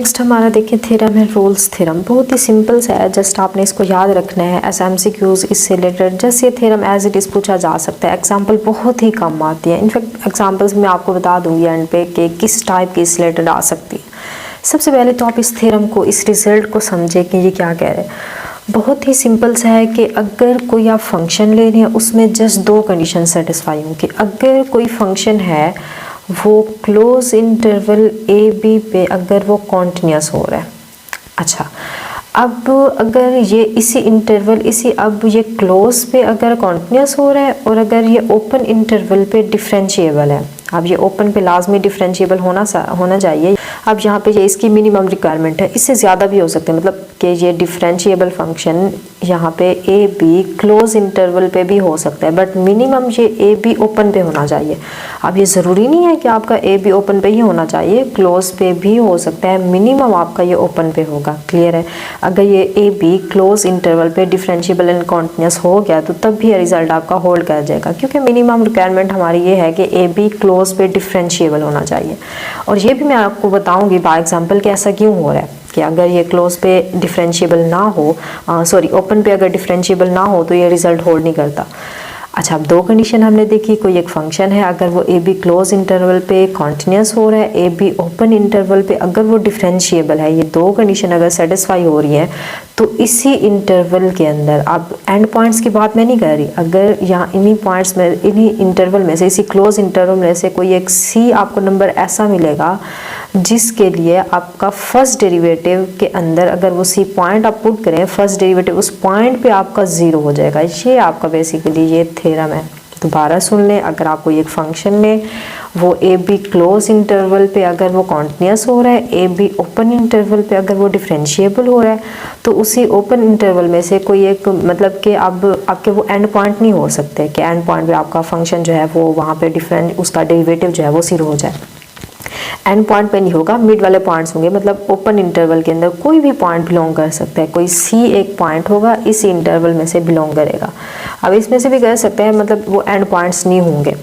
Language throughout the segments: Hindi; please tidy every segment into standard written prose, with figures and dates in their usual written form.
नेक्स्ट हमारा देखिए थ्योरम है रोल्स थ्योरम। बहुत ही सिंपल सा है, जस्ट आपने इसको याद रखना है। एस एमसीक्यूज इससे रिलेटेड जस्ट ये थ्योरम एज इट इज़ पूछा जा सकता है। एग्जांपल बहुत ही कम आती है, इनफैक्ट एग्जांपल्स मैं आपको बता दूंगी एंड पे कि किस टाइप की इससे रिलेटेड आ सकती है। सबसे पहले तो आप इस थ्योरम को, इस रिजल्ट को समझे कि ये क्या कह रहे हैं। बहुत ही सिंपल सा है कि अगर कोई आप फंक्शन ले रहे हैं उसमें जस्ट दो कंडीशन सेटिस्फाई होंगी। अगर कोई फंक्शन है वो क्लोज इंटरवल ए बी पे अगर वो कॉन्टिन्यूस हो रहा है। अच्छा, अब अगर ये इसी इंटरवल अब ये क्लोज पे अगर कॉन्टिन्यूस हो रहा है और अगर ये ओपन इंटरवल पे डिफरेंशिएबल है। अब ये ओपन पे लाजमी डिफरेंशिएबल होना चाहिए। अब यहाँ पे ये इसकी मिनिमम रिक्वायरमेंट है, इससे ज़्यादा भी हो सकते हैं, मतलब कि ये डिफरेंशिएबल फंक्शन यहाँ पे ए बी क्लोज इंटरवल पे भी हो सकता है, बट मिनिमम ये ए बी ओपन पे होना चाहिए। अब ये ज़रूरी नहीं है कि आपका ए बी ओपन पे ही होना चाहिए, क्लोज पे भी हो सकता है, मिनिमम आपका ये ओपन पे होगा। क्लियर है? अगर ये ए बी क्लोज इंटरवल पे डिफरेंशिएबल एंड कॉन्टिन्यूस हो गया तो तब भी रिजल्ट आपका होल्ड कर जाएगा, क्योंकि मिनिमम रिक्वायरमेंट हमारी ये है कि ए बी क्लोज पे डिफरेंशिएबल होना चाहिए। और ये भी मैं आपको बताऊंगी बाय एग्जांपल कि ऐसा क्यों हो रहा है कि अगर ये क्लोज पे डिफरेंशिएबल ना हो, ओपन पे अगर डिफरेंशिएबल ना हो तो ये रिजल्ट होल्ड नहीं करता। अच्छा, अब दो कंडीशन हमने देखी। कोई एक फंक्शन है, अगर वो ए बी क्लोज इंटरवल पे कॉन्टिन्यूस हो रहा है, ए बी ओपन इंटरवल पे अगर वो डिफरेंशिएबल है, ये दो कंडीशन अगर सेटिस्फाई हो रही है तो इसी इंटरवल के अंदर, अब एंड पॉइंट्स की बात मैं नहीं कर रही, अगर यहाँ इन्हीं पॉइंट्स में, इन्हीं इंटरवल में से, इसी क्लोज इंटरवल में से कोई एक सी आपको नंबर ऐसा मिलेगा जिसके लिए आपका फर्स्ट डेरिवेटिव के अंदर अगर वो सी पॉइंट आप पुट करें, फर्स्ट डेरिवेटिव उस पॉइंट पे आपका ज़ीरो हो जाएगा। ये आपका बेसिकली ये थ्योरम है। दोबारा सुन लें, अगर आप कोई एक फंक्शन लें, वो ए बी क्लोज इंटरवल पे अगर वो कॉन्टिन्यूस हो रहा है, ए बी ओपन इंटरवल पे अगर वो डिफरेंशिएबल हो रहा है, तो उसी ओपन इंटरवल में से कोई एक, मतलब कि अब आपके वो एंड पॉइंट नहीं हो सकते कि एंड पॉइंट पे आपका फंक्शन जो है वो वहाँ पे डिफरेंट, उसका डेरिवेटिव जो है वो ज़ीरो हो जाए। एंड पॉइंट पे नहीं होगा, मिड वाले पॉइंट्स होंगे, मतलब ओपन इंटरवल के अंदर कोई भी पॉइंट बिलोंग कर सकता है। कोई सी एक पॉइंट होगा, इस इंटरवल में से बिलोंग करेगा। अब इसमें से भी कह सकते हैं, मतलब वो एंड पॉइंट्स नहीं होंगे।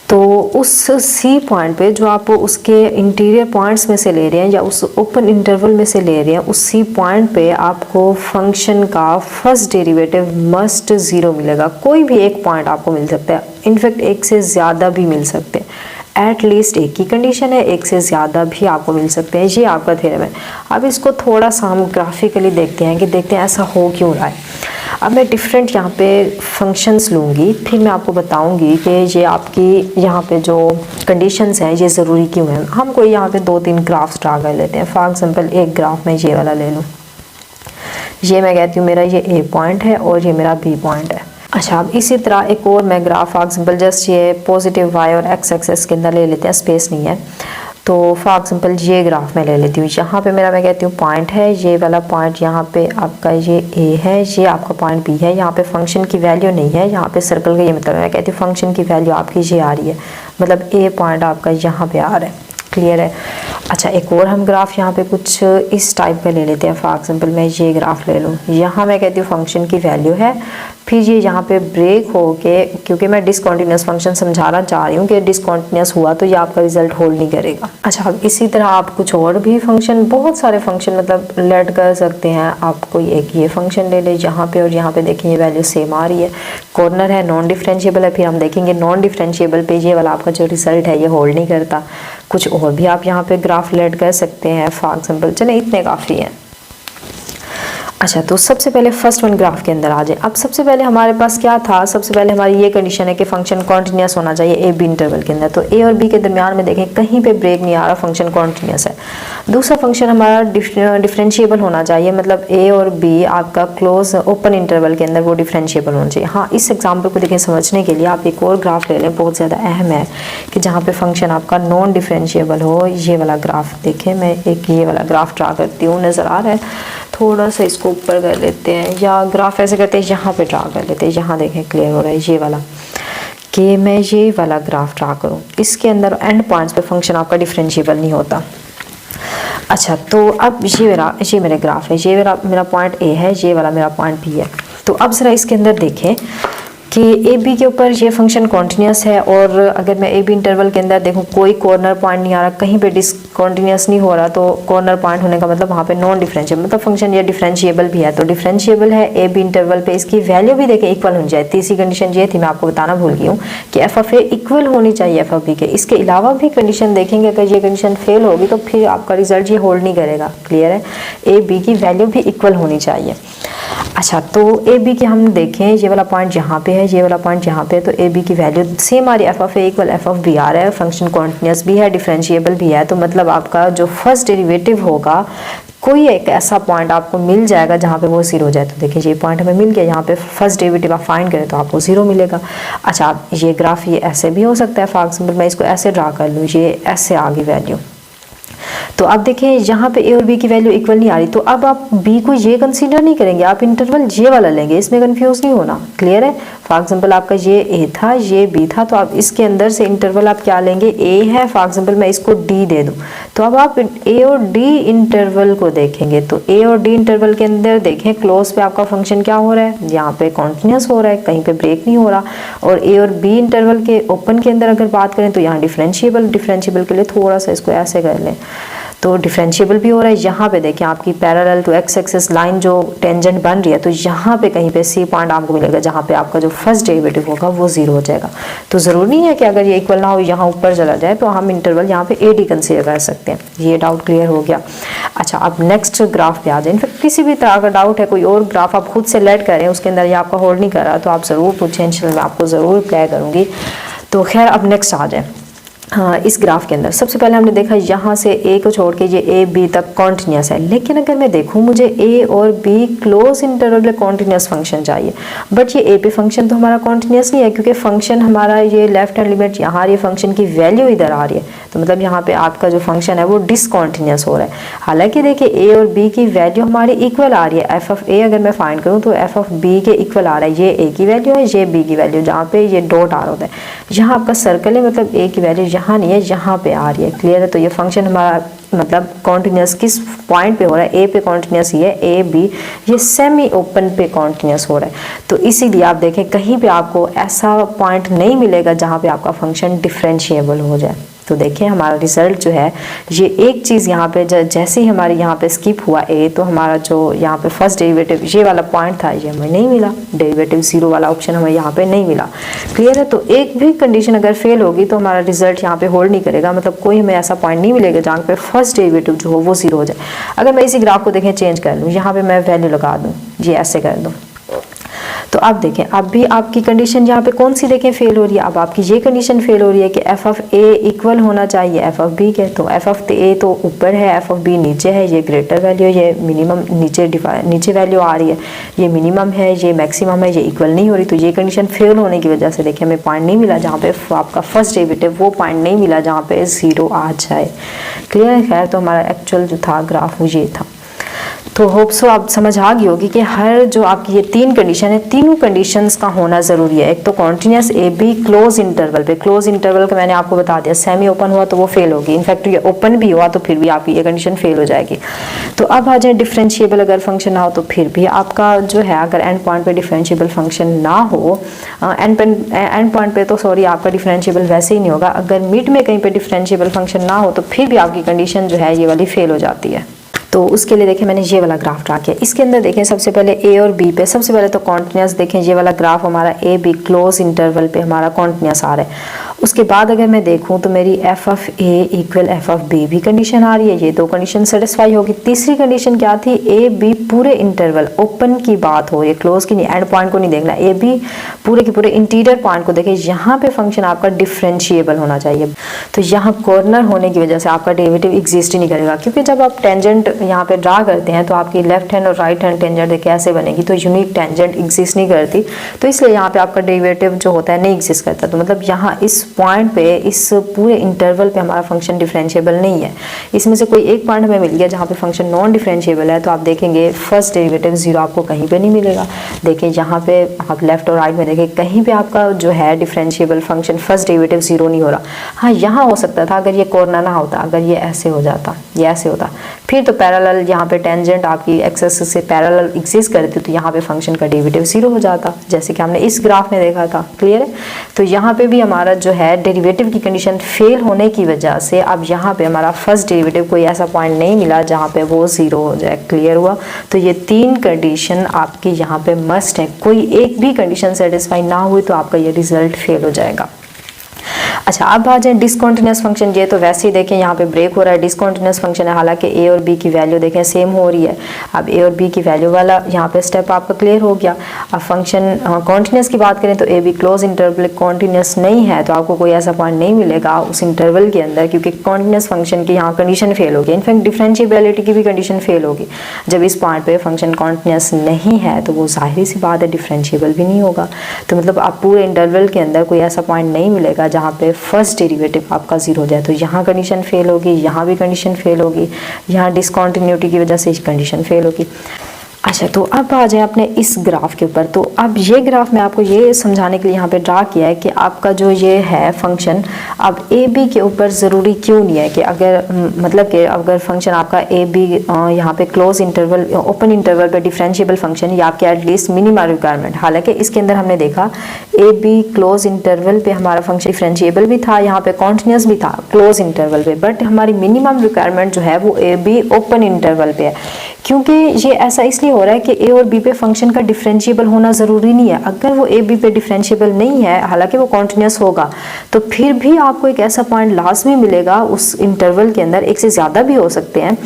तो उस सी पॉइंट पे जो आप उसके इंटीरियर पॉइंट्स में से ले रहे हैं या उस ओपन इंटरवल में से ले रहे हैं, उस सी पॉइंट पे आपको फंक्शन का फर्स्ट डेरिवेटिव मस्ट ज़ीरो मिलेगा। कोई भी एक पॉइंट आपको मिल सकता है, इनफैक्ट एक से ज़्यादा भी मिल सकते हैं। एट लीस्ट एक ही कंडीशन है, एक से ज़्यादा भी आपको मिल सकते हैं। ये आपका थ्योरम है। अब इसको थोड़ा सा हम ग्राफिकली देखते हैं कि ऐसा हो क्यों रहा है। अब मैं डिफरेंट यहाँ पे फंक्शंस लूँगी, फिर मैं आपको बताऊँगी कि ये आपकी यहाँ पे जो कंडीशंस हैं ये ज़रूरी क्यों हैं। हम कोई यहाँ पे दो तीन ग्राफ्स ड्रा कर लेते हैं। फॉर एग्जांपल एक ग्राफ मैं ये वाला ले लूँ, ये मैं कहती हूँ मेरा ये ए पॉइंट है और ये मेरा बी पॉइंट है। अच्छा, अब इसी तरह एक और मैं ग्राफ, फॉर एग्जांपल जस्ट ये पॉजिटिव वाई और एक्स एक्सेस के अंदर ले लेते हैं, स्पेस नहीं है तो फॉर एग्जांपल ये ग्राफ मैं ले लेती हूँ। यहाँ पे मेरा, मैं कहती हूँ पॉइंट है, ये वाला पॉइंट यहाँ पे आपका ये ए है, ये आपका पॉइंट बी है। यहाँ पे फंक्शन की वैल्यू नहीं है, यहाँ पे सर्कल का ये मतलब है, मैं कहती हूँ फंक्शन की वैल्यू आपकी ये आ रही है, मतलब ए पॉइंट आपका यहाँ पे आ रहा है। क्लियर है? अच्छा, एक और हम ग्राफ यहाँ पे कुछ इस टाइप का ले लेते हैं। फॉर एग्जांपल मैं ये ग्राफ ले लूँ, यहाँ मैं कहती हूँ फंक्शन की वैल्यू है, फिर ये यहाँ पे ब्रेक हो के, क्योंकि मैं डिसकंटिन्यूअस फंक्शन समझाना चाह रही हूँ कि डिसकंटिन्यूअस हुआ तो ये आपका रिजल्ट होल्ड नहीं करेगा। अच्छा, अब इसी तरह आप कुछ और भी फंक्शन, बहुत सारे फंक्शन मतलब लेट कर सकते हैं। आप कोई एक ये फंक्शन ले ले यहाँ पे, और यहाँ पे देखें ये वैल्यू सेम आ रही है, कॉर्नर है, नॉन डिफरेंशिएबल है। फिर हम देखेंगे नॉन डिफरेंशिएबल पे ये वाला आपका जो रिजल्ट है ये होल्ड नहीं करता। कुछ और भी आप यहाँ पे ग्राफ लेट कर सकते हैं। फॉर एग्जांपल चले इतने काफ़ी हैं। अच्छा, तो सबसे पहले फर्स्ट वन ग्राफ के अंदर आ जाए। अब सबसे पहले हमारे पास क्या था, सबसे पहले हमारी ये कंडीशन है कि फंक्शन कॉन्टिन्यूस होना चाहिए ए बी इंटरवल के अंदर। तो ए और बी के दरमियान में देखें कहीं पे ब्रेक नहीं आ रहा, फंक्शन कॉन्टिन्यूस है। दूसरा फंक्शन हमारा डिफरेंशिएबल होना चाहिए, मतलब ए और बी आपका क्लोज ओपन इंटरवल के अंदर वो डिफरेंशिएबल होना चाहिए। हाँ, इस एग्जाम्पल को देखें समझने के लिए आप एक और ग्राफ ले लें, बहुत ज़्यादा अहम है कि जहाँ पे फंक्शन आपका नॉन डिफरेंशिएबल हो। ये वाला ग्राफ देखें, मैं एक ये वाला ग्राफ ड्रा करती हूँ, नज़र आ रहा है? थोड़ा सा इसको ऊपर कर लेते हैं, या ग्राफ ऐसे करते हैं, यहाँ पे ड्रा कर लेते हैं। यहाँ देखें क्लियर हो रहा है ये वाला, कि मैं ये वाला ग्राफ ड्रा करूँ, इसके अंदर एंड पॉइंट्स पे फंक्शन आपका डिफरेंशिएबल नहीं होता। अच्छा, तो अब ये मेरे ग्राफ है, ये मेरा पॉइंट ए है, ये वाला मेरा पॉइंट बी है। तो अब ज़रा इसके अंदर देखें कि ए बी के ऊपर ये फंक्शन कॉन्टीन्यूस है, और अगर मैं ए बी इंटरवल के अंदर देखूँ कोई कॉर्नर पॉइंट नहीं आ रहा, कहीं पे डिसकॉन्टीन्यूस नहीं हो रहा, तो कॉर्नर पॉइंट होने का मतलब वहाँ पे नॉन डिफरेंशिएबल, मतलब फंक्शन ये डिफरेंशिएबल भी है। तो डिफरेंशिएबल है ए बी इंटरवल पे, इसकी वैल्यू भी देखें इक्वल होनी चाहिए। तीसरी कंडीशन ये थी, मैं आपको बताना भूल गई हूँ कि एफ ऑफ ए इक्वल होनी चाहिए एफ ऑफ बी के। इसके अलावा भी कंडीशन देखेंगे, अगर ये कंडीशन फेल होगी तो फिर आपका रिजल्ट ये होल्ड नहीं करेगा। क्लियर है, ए बी की वैल्यू भी इक्वल होनी चाहिए। अच्छा, तो ए बी की हम देखें, ये वाला पॉइंट यहाँ पे है, ये वाला पॉइंट यहाँ पे है, तो ए बी की वैल्यू सेम आ रही है, f of a equal f of b आ रहा है, फंक्शन कॉन्टिन्यूस भी है, डिफरेंशिएबल भी है। तो मतलब आपका जो फर्स्ट डेरिवेटिव होगा, कोई एक ऐसा पॉइंट आपको मिल जाएगा जहाँ पे वो जीरो हो जाए। तो देखिए ये पॉइंट हमें मिल गया, यहाँ पे फर्स्ट डेरिवेटिव आप फाइंड करें तो आपको जीरो मिलेगा। अच्छा, ये ग्राफ ये ऐसे भी हो सकता है, फॉर एग्जाम्पल मैं इसको ऐसे ड्रा कर लूँ, ये ऐसे आ गई वैल्यू। तो अब देखिए यहाँ पे ए और बी की वैल्यू इक्वल नहीं आ रही, तो अब आप बी को ये कंसीडर नहीं करेंगे, आप इंटरवल ये वाला लेंगे, इसमें कंफ्यूज नहीं होना। क्लियर है, फॉर एग्जांपल आपका ये ए था, ये बी था, तो आप इसके अंदर से इंटरवल आप क्या लेंगे, ए है, फॉर एग्जांपल मैं इसको डी दे दूँ, तो अब आप ए और डी इंटरवल को देखेंगे। तो ए और डी इंटरवल के अंदर देखें, क्लोज पे आपका फंक्शन क्या हो रहा है, यहाँ पे कॉन्टिन्यूस हो रहा है, कहीं पे ब्रेक नहीं हो रहा। और ए और बी इंटरवल के ओपन के अंदर अगर बात करें तो यहाँ डिफरेंशिएबल के लिए थोड़ा सा इसको ऐसे कर लें, तो डिफरेंशिएबल भी हो रहा है। यहाँ पे देखिए आपकी parallel to x axis line जो टेंजेंट बन रही है, तो यहाँ पे कहीं पे सी पॉइंट आपको मिलेगा जहाँ पे आपका जो फर्स्ट डेरिवेटिव होगा वो जीरो हो जाएगा। तो ज़रूरी नहीं है कि अगर ये इक्वल ना हो यहाँ ऊपर चला जाए, तो हम इंटरवल यहाँ पे ए डी कंसीडर कर सकते हैं। ये डाउट क्लियर हो गया। अच्छा, अब नेक्स्ट ग्राफ पे आ जाए। इनफैक्ट किसी भी तरह का डाउट है, कोई और ग्राफ आप खुद से लेट करें, उसके अंदर ये आपका होल्ड नहीं कर रहा, तो आप ज़रूर पूछें, इंशाल्लाह मैं आपको ज़रूर रिप्लाई करूँगी। तो खैर, अब नेक्स्ट आ जाए। हाँ, इस ग्राफ के अंदर सबसे पहले हमने देखा यहाँ से ए को छोड़ के ये ए बी तक कॉन्टिन्यूस है, लेकिन अगर मैं देखूँ मुझे ए और बी क्लोज इंटरवल पे कॉन्टिन्यूस फंक्शन चाहिए, बट ये ए पे फंक्शन तो हमारा कॉन्टिन्यूस नहीं है, क्योंकि फंक्शन हमारा ये लेफ्ट हैंड लिमिट यहाँ आ रही है, फंक्शन की वैल्यू इधर आ रही है, तो मतलब यहाँ पे आपका जो फंक्शन है वो डिसकॉन्टिन्यूस हो रहा है। हालांकि देखिए ए और बी की वैल्यू हमारी इक्वल आ रही है, एफ ऑफ ए अगर मैं फाइंड करूँ तो एफ ऑफ बी के इक्वल आ रहा है, ये ए की वैल्यू है, ये बी की वैल्यू, जहाँ पे ये डॉट आ रहा होता है, यहाँ आपका सर्कल है, मतलब ए की वैल्यू यहाँ नहीं है, यहाँ पे आ रही है। क्लियर है, तो ये फंक्शन हमारा मतलब कॉन्टिन्यूस किस पॉइंट पे हो रहा है, ए पे कॉन्टिन्यूस ही है, ए बी ये सेमी ओपन पे कॉन्टिन्यूस हो रहा है। तो इसीलिए आप देखें कहीं पे आपको ऐसा पॉइंट नहीं मिलेगा जहाँ पे आपका फंक्शन डिफरेंशिएबल हो जाए। तो देखिए हमारा रिजल्ट जो है, ये एक चीज़ यहाँ पे जैसे ही हमारे यहाँ पे स्किप हुआ ए, तो हमारा जो यहाँ पे फर्स्ट डेरिवेटिव ये वाला पॉइंट था ये हमें नहीं मिला, डेरिवेटिव जीरो वाला ऑप्शन हमें यहाँ पे नहीं मिला। क्लियर है, तो एक भी कंडीशन अगर फेल होगी तो हमारा रिजल्ट यहाँ पे होल्ड नहीं करेगा, मतलब कोई हमें ऐसा पॉइंट नहीं मिलेगा जहाँ पे फर्स्ट डेरिवेटिव जो हो वो जीरो हो जाए। अगर मैं इसी ग्राफ को देखें चेंज कर लूँ, यहाँ पे मैं वैल्यू लगा दूँ, ये ऐसे कर दूँ, तो अब देखें अब भी आपकी कंडीशन यहाँ पे कौन सी देखें फेल हो रही है। अब आपकी ये कंडीशन फेल हो रही है कि एफ ऑफ ए इक्वल होना चाहिए एफ ऑफ बी के, तो एफ ऑफ ए तो ऊपर है, एफ ऑफ बी नीचे है, ये ग्रेटर वैल्यू, ये मिनिमम नीचे वैल्यू आ रही है, ये मिनिमम है, ये मैक्सिमम है, ये इक्वल नहीं हो रही। तो ये कंडीशन फेल होने की वजह से देखिए हमें पॉइंट नहीं मिला जहाँ पे आपका फर्स्ट डेरिवेटिव, वो पॉइंट नहीं मिला जहाँ पे जीरो आ जाए। क्लियर है, खैर तो हमारा एक्चुअल जो था ग्राफ वो ये था। तो होप सो आप समझ आ गई होगी कि हर जो आपकी ये तीन कंडीशन है, तीनों कंडीशंस का होना ज़रूरी है। एक तो कॉन्टिन्यूस ए बी क्लोज इंटरवल पे, क्लोज इंटरवल का मैंने आपको बता दिया, सेमी ओपन हुआ तो वो फेल होगी, इनफैक्ट ये ओपन भी हुआ तो फिर भी आपकी ये कंडीशन फेल हो जाएगी। तो अब आ जाए डिफरेंशिएबल अगर फंक्शन ना हो तो फिर भी आपका जो है, अगर एंड पॉइंट पे डिफरेंशिएबल फंक्शन ना हो, एंड पॉइंट पे तो सॉरी आपका डिफरेंशिएबल वैसे ही नहीं होगा, अगर मिड में कहीं पे डिफरेंशिएबल फंक्शन ना हो तो फिर भी आपकी कंडीशन जो है ये वाली फेल हो जाती है। तो उसके लिए देखें मैंने ये वाला ग्राफ ड्रा किया, इसके अंदर देखें सबसे पहले ए और बी पे, सबसे पहले तो कॉन्टिन्यूस देखें, ये वाला ग्राफ हमारा ए बी क्लोज इंटरवल पे हमारा कॉन्टिन्यूस आ रहा है। उसके बाद अगर मैं देखूं तो मेरी f of a equal f of b भी कंडीशन आ रही है, ये दो कंडीशन सेटिस्फाई होगी। तीसरी कंडीशन क्या थी, ए बी पूरे इंटरवल ओपन की बात हो रही है, क्लोज की नहीं, एंड पॉइंट को नहीं देखना, ए बी पूरे के पूरे इंटीरियर पॉइंट को देखें, यहाँ पे फंक्शन आपका डिफरेंशिएबल होना चाहिए। तो यहाँ कॉर्नर होने की वजह से आपका डेरिवेटिव एग्जिस्ट ही नहीं करेगा, क्योंकि जब आप टेंजेंट यहाँ पे ड्रा करते हैं तो आपकी लेफ्ट हैंड और राइट हैंड टेंजेंट कैसे बनेगी, तो यूनिक टेंजेंट एग्जिस्ट नहीं करती, तो इसलिए यहाँ पे आपका डेरिवेटिव जो होता है नहीं एग्जिस्ट करता। तो मतलब यहाँ इस पॉइंट पे, इस पूरे इंटरवल पे हमारा फंक्शन डिफरेंशिएबल नहीं है। इसमें से कोई एक पॉइंट हमें मिल गया जहाँ पे फंक्शन नॉन डिफरेंशिएबल है, तो आप देखेंगे फर्स्ट डेरिवेटिव 0 आपको कहीं पे नहीं मिलेगा। देखिए यहाँ पे आप लेफ्ट और राइट में देखें, कहीं पे आपका जो है डिफरेंशिएबल फंक्शन फर्स्ट डेरिवेटिव 0 नहीं हो रहा। हाँ, यहाँ हो सकता था अगर ये कोर्नर ना होता, अगर ये ऐसे हो जाता, ये ऐसे होता, फिर तो पैरेलल यहाँ पे टेंजेंट आपकी एक्सिस से पैरेलल एग्जिस्ट करती, तो यहाँ पे फंक्शन का डेरिवेटिव 0 हो जाता, जैसे कि हमने इस ग्राफ में देखा था। क्लियर है? तो यहाँ पे भी हमारा जो है डेरिवेटिव की कंडीशन फेल होने की वजह से अब यहाँ पे हमारा फर्स्ट डेरिवेटिव कोई ऐसा पॉइंट नहीं मिला जहाँ पे वो 0 हो जाए। क्लियर हुआ? तो ये 3 कंडीशन आपकी यहाँ पे मस्ट है, कोई एक भी कंडीशन सेटिस्फाई ना हुई तो आपका ये रिजल्ट फेल हो जाएगा। अच्छा, अब आ जाए डिसकंटिन्यूअस फंक्शन। ये तो वैसे ही देखें यहाँ पे ब्रेक हो रहा है, डिसकंटिन्यूअस फंक्शन है, हालांकि ए और बी की वैल्यू देखें सेम हो रही है। अब ए और बी की वैल्यू वाला यहाँ पे स्टेप आपका क्लियर हो गया। अब फंक्शन कॉन्टिन्यूस की बात करें तो a b close interval continuous नहीं है, तो आपको कोई ऐसा पॉइंट नहीं मिलेगा उस इंटरवल के अंदर, क्योंकि कॉन्टिन्यूस फंक्शन की यहाँ कंडीशन फेल होगी। इनफैक्ट डिफरेंशिएबिलिटी की भी कंडीशन फेल होगी। जब इस पॉइंट पे फंक्शन कॉन्टिन्यूस नहीं है तो वो जाहिर सी बात है डिफरेंशिएबल भी नहीं होगा। तो मतलब आप पूरे इंटरवल के अंदर कोई ऐसा पॉइंट नहीं मिलेगा जहाँ पे फर्स्ट डेरिवेटिव आपका 0 हो जाए। तो यहाँ कंडीशन फेल होगी, यहाँ भी कंडीशन फेल होगी, यहाँ डिसकंटिन्यूटी की वजह से कंडीशन फेल होगी। अच्छा, तो अब आ जाए अपने इस ग्राफ के ऊपर। तो अब ये ग्राफ मैं आपको ये समझाने के लिए यहाँ पे ड्रा किया है कि आपका जो ये है फंक्शन अब ए बी के ऊपर ज़रूरी क्यों नहीं है कि अगर मतलब कि अगर फंक्शन आपका ए बी यहाँ पे क्लोज इंटरवल ओपन इंटरवल पे डिफरेंशिएबल फंक्शन या आपके एटलीस्ट मिनिमम रिक्वायरमेंट, हालांकि इसके अंदर हमने देखा ए बी क्लोज इंटरवल पे हमारा फंक्शन डिफरेंशिएबल भी था, यहाँ पे कॉन्टिन्यूस भी था क्लोज इंटरवल पे, बट हमारी मिनिमम रिक्वायरमेंट जो है वो ए बी ओपन इंटरवल पे है। क्योंकि ये ऐसा इसलिए हो रहा है कि ए और बी पे फंक्शन का डिफरेंशिएबल होना ज़रूरी नहीं है। अगर वो ए बी पे डिफरेंशिएबल नहीं है, हालांकि वो कॉन्टिन्यूस होगा, तो फिर भी आपको एक ऐसा पॉइंट लाजमी मिलेगा उस इंटरवल के अंदर, एक से ज़्यादा भी हो सकते हैं,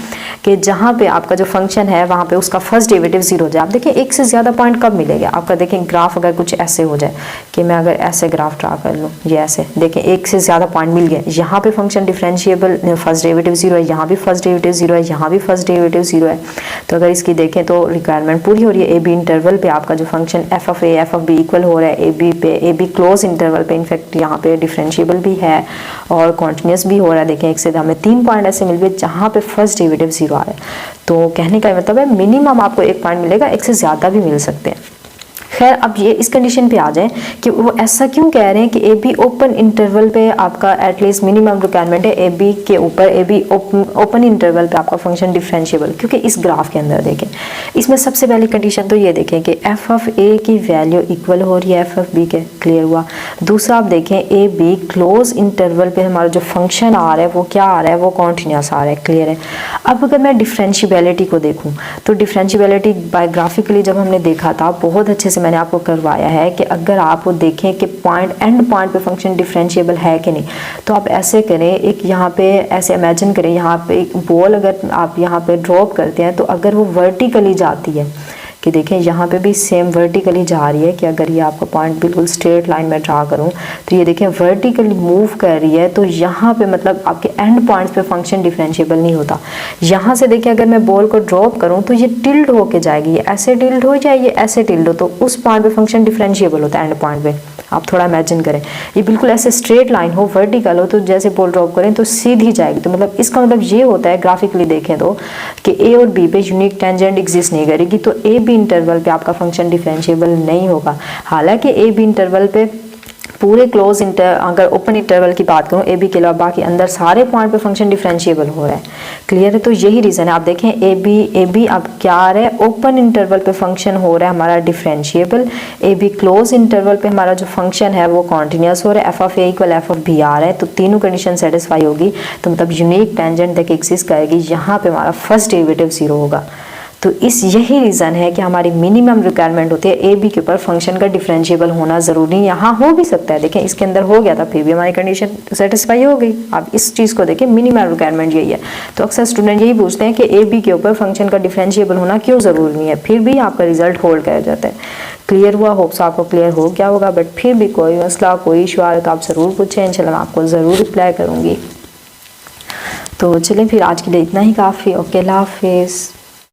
कि जहाँ पे आपका जो फंक्शन है वहाँ पे उसका फर्स्ट डेरिवेटिव 0 हो जाए। आप देखिए एक से ज़्यादा पॉइंट कब मिलेगा आपका। देखें ग्राफ अगर कुछ ऐसे हो जाए कि मैं अगर ऐसे ग्राफ ड्रा कर लूँ, ये ऐसे देखें एक से ज़्यादा पॉइंट मिल गए, यहाँ पे फंक्शन डिफरेंशिएबल फर्स्ट डेरिवेटिव 0 है, यहाँ भी फर्स्ट डेरिवेटिव 0 है, यहाँ भी फर्स्ट डेरिवेटिव 0 है। तो अगर इसकी देखें तो रिक्वायरमेंट पूरी हो रही है। ए बी इंटरवल पे आपका जो function f of a f of b equal हो रहा है ए बी पे, ए बी क्लोज इंटरवल पे इनफैक्ट यहाँ पे डिफरेंशिएबल भी है और कॉन्टिन्यूस भी हो रहा है। देखें एक से हमें 3 पॉइंट ऐसे मिल गए जहाँ पे फर्स्ट डेरिवेटिव 0 आ रहा है। तो कहने का मतलब है मिनिमम आपको 1 पॉइंट मिलेगा, एक से ज़्यादा भी मिल सकते हैं। खैर, अब ये इस कंडीशन पे आ जाए कि वो ऐसा क्यों कह रहे हैं कि ए बी ओपन इंटरवल पे आपका एटलीस्ट मिनिमम रिक्वायरमेंट है ए बी के ऊपर, ए बी ओपन इंटरवल पे आपका फंक्शन डिफरेंशिएबल। क्योंकि इस ग्राफ के अंदर देखें, इसमें सबसे पहली कंडीशन तो ये देखें कि एफ ऑफ ए की वैल्यू इक्वल हो रही है एफ ऑफ बी के। क्लियर हुआ? दूसरा आप देखें ए बी क्लोज इंटरवल पे हमारा जो फंक्शन आ रहा है वो क्या आ रहा है, वो कॉन्टिन्यूस आ रहा है। क्लियर है? अब अगर मैं डिफरेंशिएबिलिटी को देखूँ तो डिफरेंशिएबिलिटी बायोग्राफिकली जब हमने देखा था बहुत अच्छे से मैंने आपको करवाया है कि अगर आप वो देखें कि पॉइंट एंड पॉइंट पे फंक्शन डिफरेंशिएबल है कि नहीं, तो आप ऐसे करें, एक यहाँ पे ऐसे इमेजिन करें, यहाँ पे एक बॉल अगर आप यहाँ पे ड्रॉप करते हैं तो अगर वो वर्टिकली जाती है कि देखें यहाँ पे भी सेम वर्टिकली जा रही है, कि अगर ये आपका पॉइंट बिल्कुल स्ट्रेट लाइन में ड्रा करूँ तो ये देखें वर्टिकली मूव कर रही है, तो यहाँ पे मतलब आपके एंड पॉइंट्स पे फंक्शन डिफरेंशिएबल नहीं होता। यहाँ से देखिए अगर मैं बॉल को ड्रॉप करूँ तो ये टिल्ड होके जाएगी, ये ऐसे टिल्ड हो जाए, ये ऐसे टिल्ड हो, तो उस पॉइंट पे फंक्शन डिफरेंशिएबल होता है एंड पॉइंट पे। आप थोड़ा इमेजिन करें, ये बिल्कुल ऐसे स्ट्रेट लाइन हो, वर्टिकल हो, तो जैसे बॉल ड्रॉप करें तो सीधी जाएगी। तो मतलब इसका मतलब ये होता है ग्राफिकली देखें तो कि ए और बी पे यूनिक टेंजेंट एग्जिस्ट नहीं करेगी, तो ए बी इंटरवल पे आपका फंक्शन डिफरेंशिएबल नहीं होगा। हालांकि ए बी इंटरवल पे पूरे क्लोज अगर ओपन इंटरवल की बात करूँ ए बी के अलावा बाकी अंदर सारे पॉइंट पे फंक्शन डिफरेंशिएबल हो रहा है। क्लियर है? तो यही रीज़न है। आप देखें ए बी अब क्या आ रहा है, ओपन इंटरवल पे फंक्शन हो रहा है हमारा डिफरेंशिएबल, ए बी क्लोज इंटरवल पे हमारा जो फंक्शन है वो कॉन्टिन्यूस हो रहा है, f of a equal f of b आ रहा है। तो तीनों कंडीशन सेटिस्फाई होगी, तो मतलब यूनिक टेंजेंट तक एग्जिस्ट करेगी, यहाँ पे हमारा फर्स्ट डेरिवेटिव 0 होगा। तो इस यही रीज़न है कि हमारी मिनिमम रिक्वायरमेंट होती है ए बी के ऊपर फंक्शन का डिफरेंशिएबल होना ज़रूरी नहीं। यहाँ हो भी सकता है, देखें इसके अंदर हो गया था फिर भी हमारी कंडीशन सेटिस्फाई हो गई। आप इस चीज़ को देखें, मिनिमम रिक्वायरमेंट यही है। तो अक्सर स्टूडेंट यही पूछते हैं कि ए बी के ऊपर फंक्शन का डिफरेंशिएबल होना क्यों ज़रूरी नहीं है, फिर भी आपका रिजल्ट होल्ड किया जाता है। क्लियर हुआ? होप्स आपको क्लियर हो गया होगा, बट फिर भी कोई मसला कोई इशू आ रहा तो आप ज़रूर पूछें, इंशाल्लाह मैं आपको ज़रूर रिप्लाई करूँगी। तो चलें फिर आज के लिए इतना ही काफ़ी। ओके, अल्लाह हाफिज़।